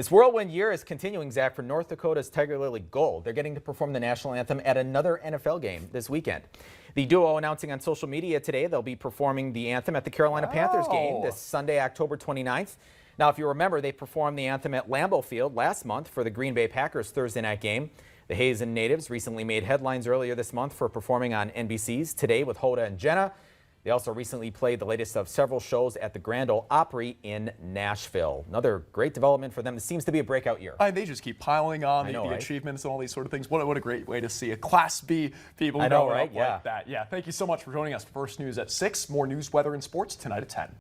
This whirlwind year is continuing, Zach, for North Dakota's Tigirlily Gold. They're getting to perform the national anthem at another NFL game this weekend. The duo announcing on social media today they'll be performing the anthem at the Carolina Panthers game this Sunday, October 29th. Now, if you remember, they performed the anthem at Lambeau Field last month for the Green Bay Packers Thursday night game. The Hazen natives recently made headlines earlier this month for performing on NBC's Today with Hoda and Jenna. They also recently played the latest of several shows at the Grand Ole Opry in Nashville. Another great development for them. This seems to be a breakout year. They just keep piling on the achievements and all these sort of things. What a great way to see a Class B people growing up like that. Yeah, thank you so much for joining us. First News at 6. More news, weather, and sports tonight at 10.